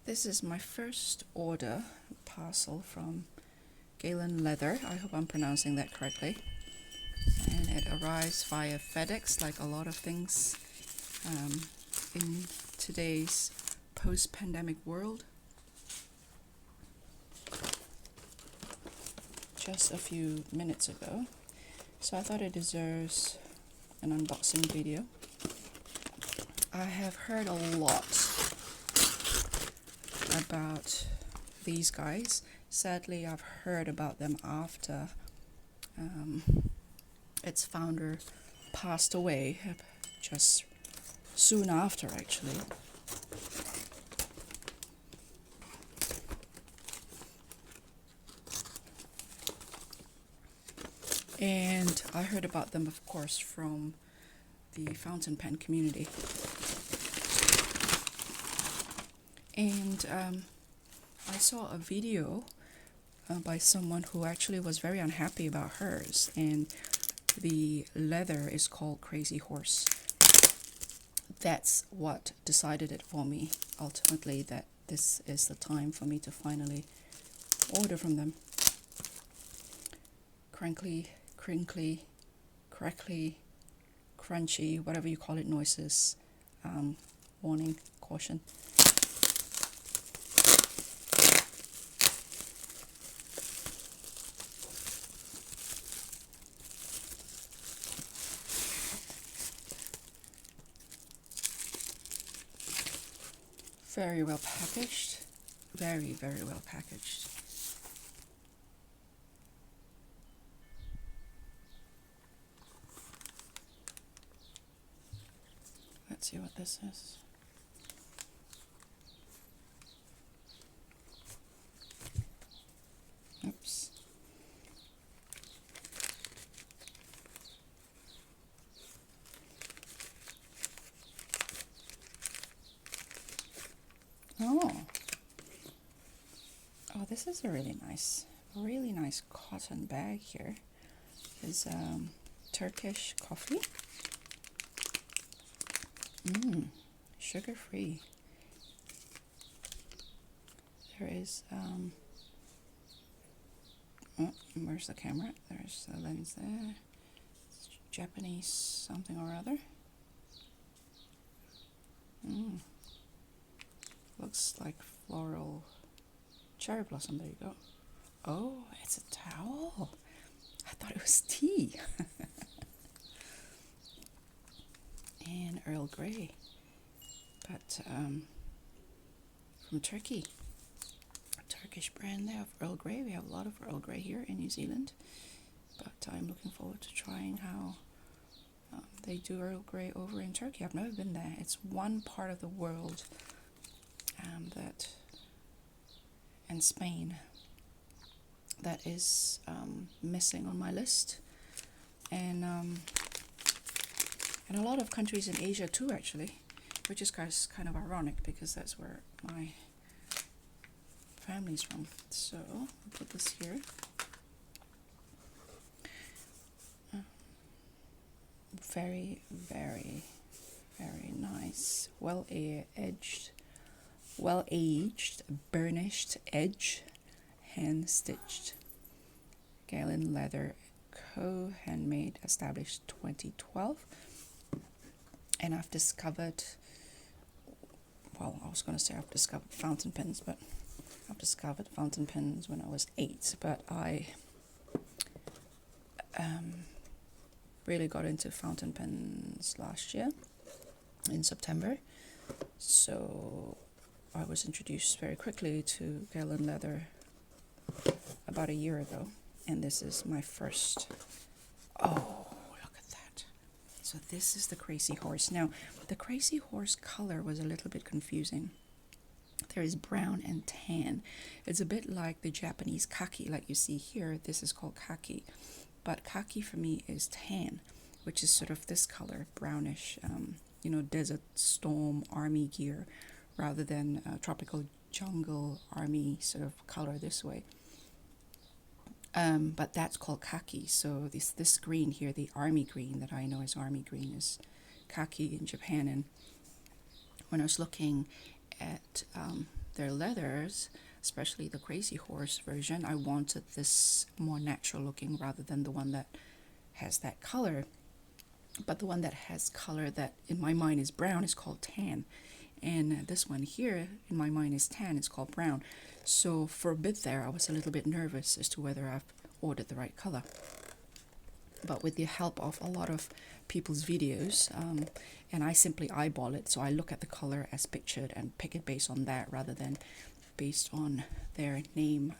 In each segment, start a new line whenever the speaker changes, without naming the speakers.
This is my first order parcel from Galen Leather. I hope I'm pronouncing that correctly. And it arrives via Fedex, like a lot of things in today's post-pandemic world. Just a few minutes ago. So I thought it deserves an unboxing video. I have heard a lot about these guys. Sadly, I've heard about them after its founder passed away, just soon after actually. And I heard about them, of course, from the fountain pen community. And I saw a video by someone who actually was very unhappy about hers, and the leather is called Crazy Horse. That's what decided it for me, ultimately, that this is the time for me to finally order from them. Crinkly, crackly, crunchy, whatever you call it, noises. Warning, caution. Very well packaged. Very, very well packaged. Let's see what this is. Oops. Oh, this is a really nice cotton bag here. It's Turkish coffee. Sugar-free. There is where's the camera? There's the lens there. It's Japanese something or other. Looks like floral cherry blossom. There you go. Oh, it's a towel. I thought it was tea. And Earl Grey, but from Turkey. A Turkish brand there of Earl Grey. We have a lot of Earl Grey here in New Zealand, but I'm looking forward to trying how they do Earl Grey over in Turkey. I've never been there. It's one part of the world that, and Spain, that is missing on my list, and a lot of countries in Asia too, actually, which is kind of ironic because that's where my family's from. So I'll put this here. Very, very, very nice. Well aged, burnished edge, hand stitched. Galen Leather Co. Handmade, established 2012. And I've discovered, well, I was going to say I've discovered fountain pens, but I've discovered fountain pens when I was 8. But I really got into fountain pens last year in September. So I was introduced very quickly to Galen Leather about a year ago. And this is my first. Oh, look at that. So this is the Crazy Horse. Now, the Crazy Horse color was a little bit confusing. There is brown and tan. It's a bit like the Japanese khaki, like you see here. This is called khaki. But khaki for me is tan, which is sort of this color, brownish, desert storm army gear, rather than tropical jungle army sort of color this way. But that's called khaki. So this green here, the army green that I know as army green, is khaki in Japan. And when I was looking at their leathers, especially the Crazy Horse version, I wanted this more natural looking rather than the one that has that color. But the one that has color that in my mind is brown is called tan. And this one here in my mind is tan, it's called brown. So for a bit there I was a little bit nervous as to whether I've ordered the right color. But with the help of a lot of people's videos, and I simply eyeball it, so I look at the color as pictured and pick it based on that rather than based on their name,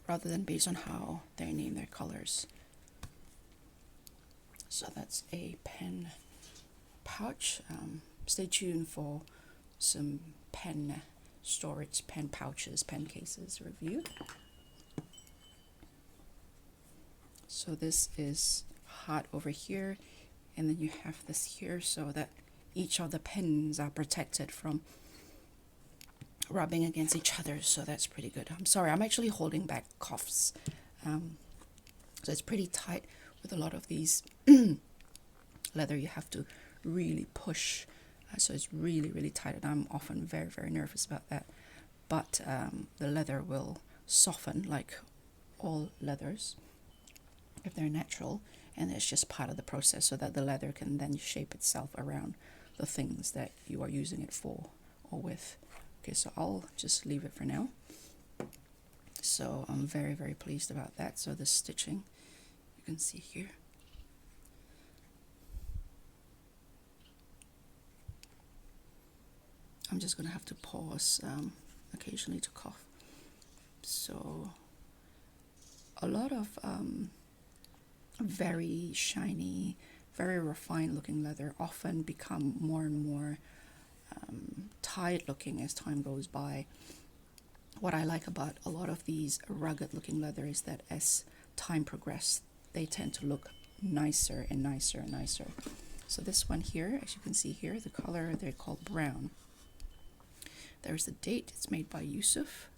rather than based on how they name their colors. So that's a pen pouch. Stay tuned for some pen storage, pen pouches, pen cases review. So this is hot over here, and then you have this here so that each of the pens are protected from rubbing against each other, so that's pretty good. I'm sorry, I'm actually holding back coughs. So it's pretty tight with a lot of these leather. You have to really push, so it's really tight, and I'm often very nervous about that. But the leather will soften like all leathers if they're natural, and it's just part of the process so that the leather can then shape itself around the things that you are using it for or with. Okay, so I'll just leave it for now. So I'm very pleased about that. So the stitching, you can see here. I'm just gonna have to pause occasionally to cough. So a lot of very shiny, very refined looking leather often become more and more tight looking as time goes by. What I like about a lot of these rugged looking leather is that as time progresses, they tend to look nicer and nicer. So this one here, as you can see here, the color, they're called brown. There's the date. It's made by Yusuf.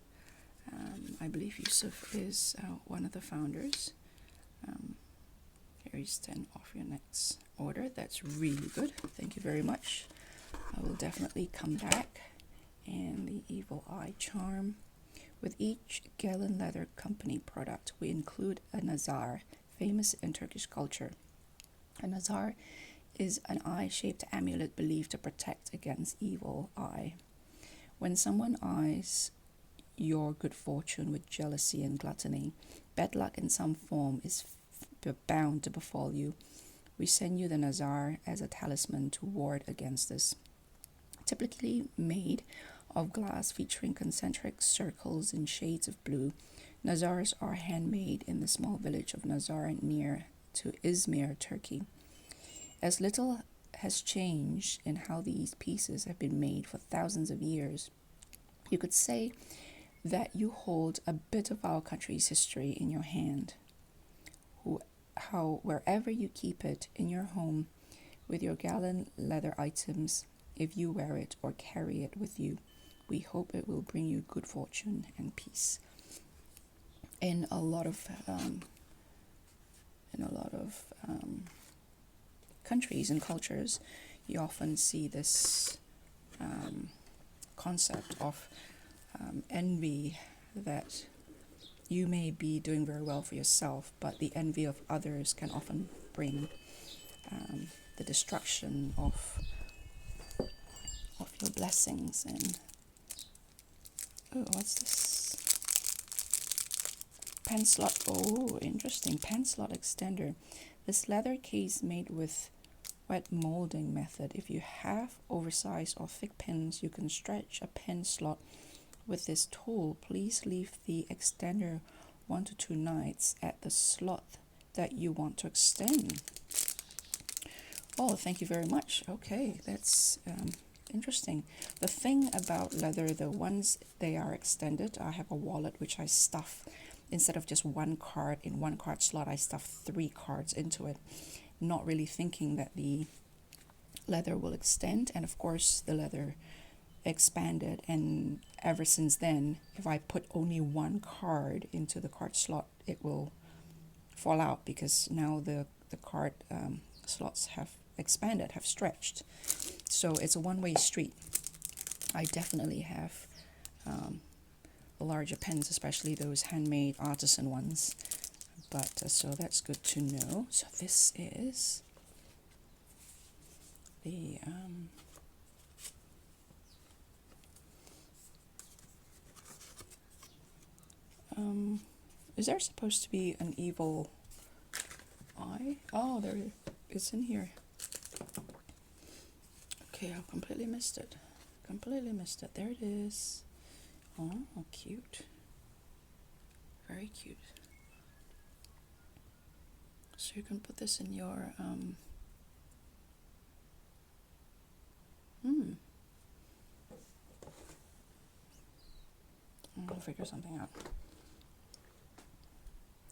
I believe Yusuf is one of the founders. Here is 10 off your next order. That's really good. Thank you very much. I will definitely come back. And the Evil Eye Charm. With each Galen Leather Company product, we include a nazar, famous in Turkish culture. A nazar is an eye-shaped amulet believed to protect against evil eye. When someone eyes your good fortune with jealousy and gluttony, bad luck in some form is bound to befall you. We send you the nazar as a talisman to ward against this. Typically made of glass featuring concentric circles in shades of blue, nazars are handmade in the small village of Nazar near to Izmir, Turkey. As little has changed in how these pieces have been made for thousands of years, you could say that you hold a bit of our country's history in your hand. How wherever you keep it in your home with your Galen leather items, if you wear it or carry it with you, we hope it will bring you good fortune and peace. In a lot of countries and cultures, you often see this concept of envy, that you may be doing very well for yourself, but the envy of others can often bring the destruction of your blessings. And oh, what's this? Pen slot. Oh, interesting. Pen slot extender. This leather case made with wet molding method. If you have oversized or thick pens, you can stretch a pen slot with this tool. Please leave the extender 1 to 2 nights at the slot that you want to extend. Oh, thank you very much. Okay, that's interesting. The thing about leather, the ones they are extended, I have a wallet which I stuff, instead of just one card in one card slot, I stuff 3 cards into it, not really thinking that the leather will extend. And of course the leather expanded, and ever since then, if I put only 1 card into the card slot, it will fall out because now the card slots have expanded, have stretched. So it's a one-way street. I definitely have larger pens, especially those handmade artisan ones. But so that's good to know. So this is the is there supposed to be an evil eye? Oh, there it's in here. Okay, I completely missed it. Completely missed it. There it is. Oh, cute. Very cute. So you can put this in your I'll figure something out.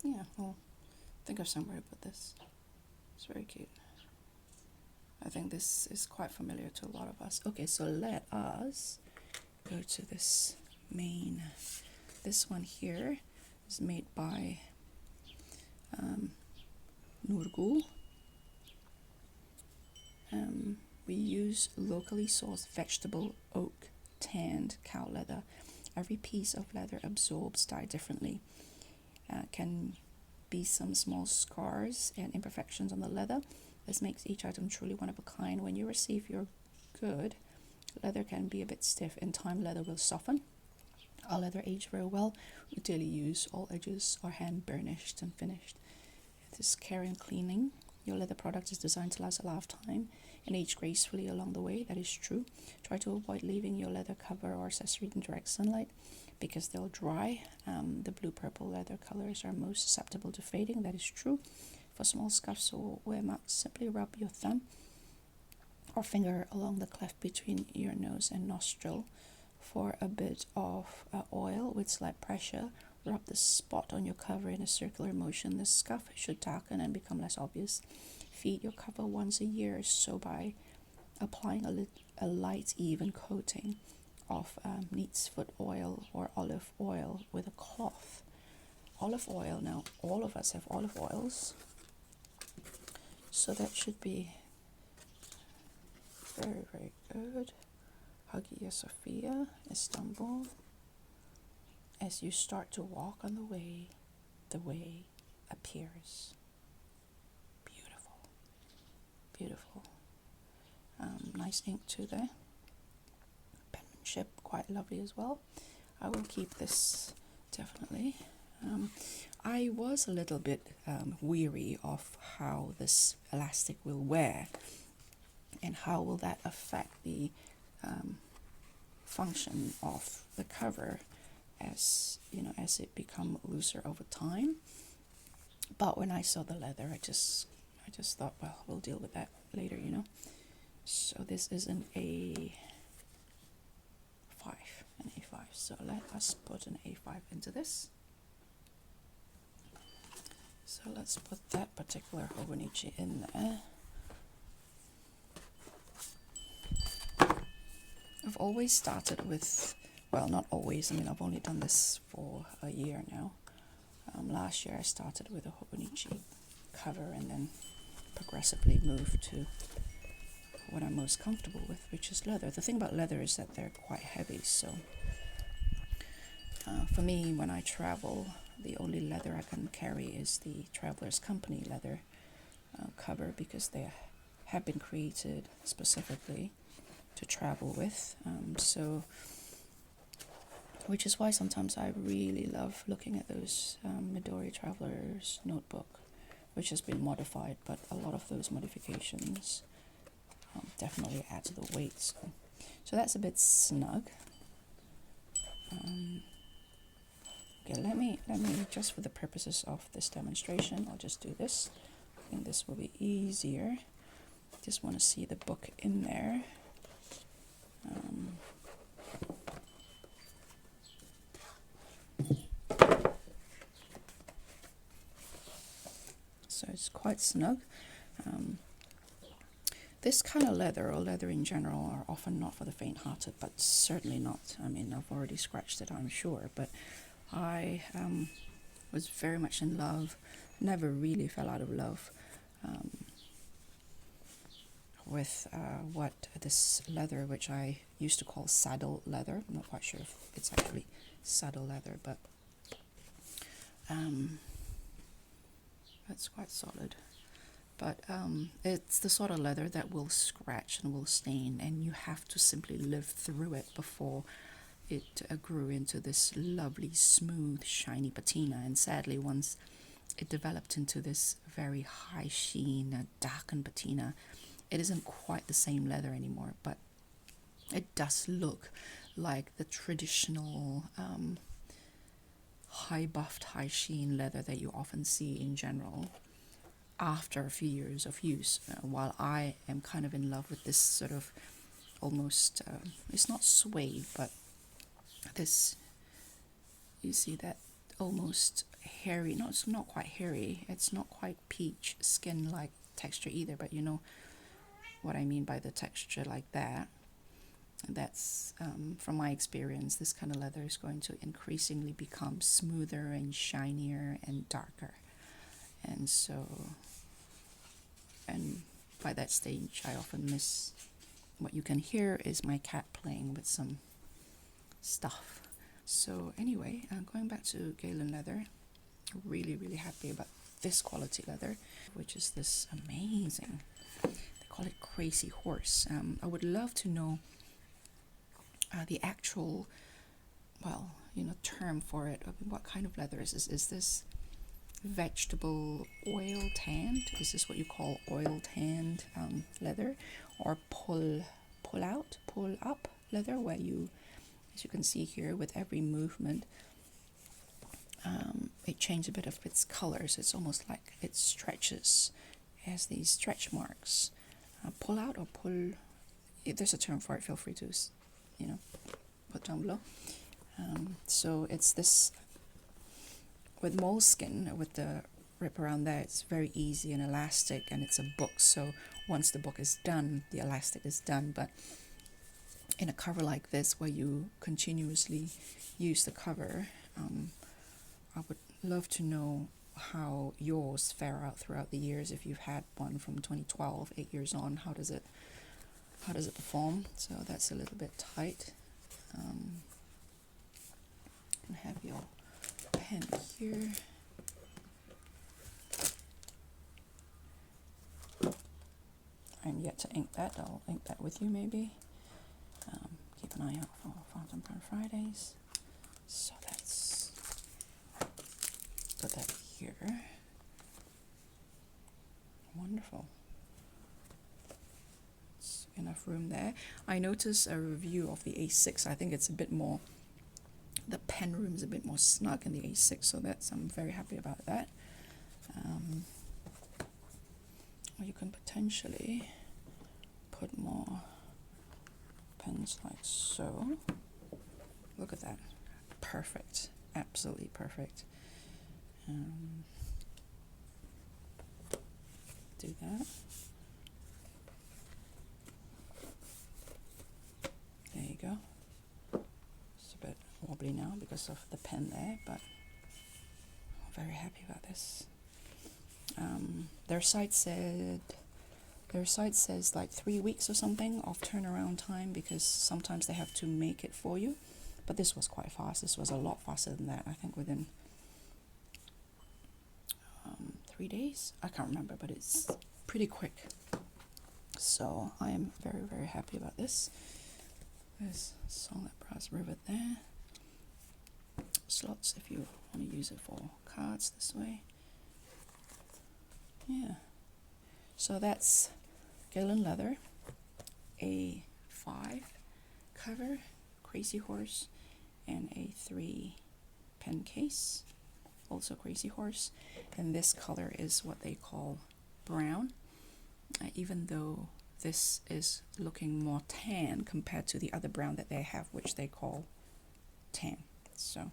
Yeah, I'll think of somewhere to put this. It's very cute. I think this is quite familiar to a lot of us. Okay, so let us go to this main. This one here is made by Nurgul. We use locally sourced vegetable oak tanned cow leather. Every piece of leather absorbs dye differently. Can be some small scars and imperfections on the leather. This makes each item truly one of a kind. When you receive your good, leather can be a bit stiff. In time, leather will soften. Our leather aged very well. We daily use. All edges are hand burnished and finished. This care and cleaning. Your leather product is designed to last a lifetime and age gracefully along the way. That is true. Try to avoid leaving your leather cover or accessory in direct sunlight because they'll dry. The blue-purple leather colors are most susceptible to fading. That is true. For small scuffs or wear marks, simply rub your thumb or finger along the cleft between your nose and nostril for a bit of oil with slight pressure. Rub the spot on your cover in a circular motion. The scuff should darken and become less obvious. Feed your cover once a year or so by applying a light, even coating of neat's foot oil or olive oil with a cloth. Olive oil, now all of us have olive oils, so that should be very, very good. Hagia Sophia, Istanbul. As you start to walk on the way appears. Beautiful. Beautiful. Nice ink too there. Penmanship, quite lovely as well. I will keep this definitely. I was a little bit weary of how this elastic will wear and how will that affect the function of the cover as it become looser over time. But when I saw the leather, I just thought, well, we'll deal with that later, So this is an A5, So let us put an A5 into this. So let's put that particular Hobonichi in there. I've always started with, well, not always, I've only done this for a year now. Last year I started with a Hobonichi cover and then progressively moved to what I'm most comfortable with, which is leather. The thing about leather is that they're quite heavy, so for me, when I travel, the only leather I can carry is the Traveler's Company leather cover, because they have been created specifically to travel with. Which is why sometimes I really love looking at those Midori Traveler's notebook, which has been modified, but a lot of those modifications definitely add to the weight. So that's a bit snug. Okay, let me just for the purposes of this demonstration, I'll just do this. I think this will be easier. Just want to see the book in there. So it's quite snug. This kind of leather, or leather in general, are often not for the faint-hearted, but certainly not. I've already scratched it, I'm sure, but I was very much in love, never really fell out of love. with what this leather, which I used to call saddle leather. I'm not quite sure if it's actually saddle leather, but it's quite solid. But it's the sort of leather that will scratch and will stain, and you have to simply live through it before it grew into this lovely, smooth, shiny patina. And sadly, once it developed into this very high sheen, darkened patina, it isn't quite the same leather anymore, but it does look like the traditional high buffed, high sheen leather that you often see in general after a few years of use, while I am kind of in love with this sort of almost, it's not suede, but this, you see that almost hairy, no, it's not quite hairy, it's not quite peach skin like texture either, but you know what I mean by the texture like that. That's from my experience, this kind of leather is going to increasingly become smoother and shinier and darker. And so, and by that stage I often miss, what you can hear is my cat playing with some stuff. So anyway, going back to Galen Leather, really happy about this quality leather, which is this amazing, they call it Crazy Horse. I would love to know the actual, well, you know, term for it. I mean, what kind of leather is this? Is this vegetable oil tanned? Is this what you call oil tanned leather, or pull up leather, where you, as you can see here, with every movement it changes a bit of its color, so it's almost like it stretches, it has these stretch marks. Pull out or pull, if there's a term for it, feel free to, you know, put down below. So it's this, with moleskin, with the rip around there, it's very easy and elastic, and it's a book, so once the book is done, the elastic is done. But in a cover like this, where you continuously use the cover, I would love to know how yours fare out throughout the years. If you've had one from 2012, 8 years on, how does it perform? So that's a little bit tight. You can have your pen here. I'm yet to ink that. I'll ink that with you maybe. Keep an eye out for Fountain Pen Fridays. So that's, put that here. Wonderful. It's enough room there. I noticed a review of the A6. I think it's a bit more, the pen room is a bit more snug in the A6, so that's, I'm very happy about that. Or you can potentially put more pens like so. Look at that. Perfect. Absolutely perfect. Do that. There you go. It's a bit wobbly now because of the pen there, but I'm very happy about this. Their site says like 3 weeks or something of turnaround time, because sometimes they have to make it for you, but this was quite fast. This was a lot faster than that. I think within 3 days, I can't remember, but it's pretty quick. So I am very happy about this. There's solid brass rivet there, slots if you want to use it for cards this way. Yeah, so that's Galen Leather A5 cover, Crazy Horse, and A3 pen case, also Crazy Horse. And this color is what they call brown, even though this is looking more tan compared to the other brown that they have, which they call tan. So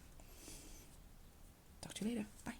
talk to you later. Bye.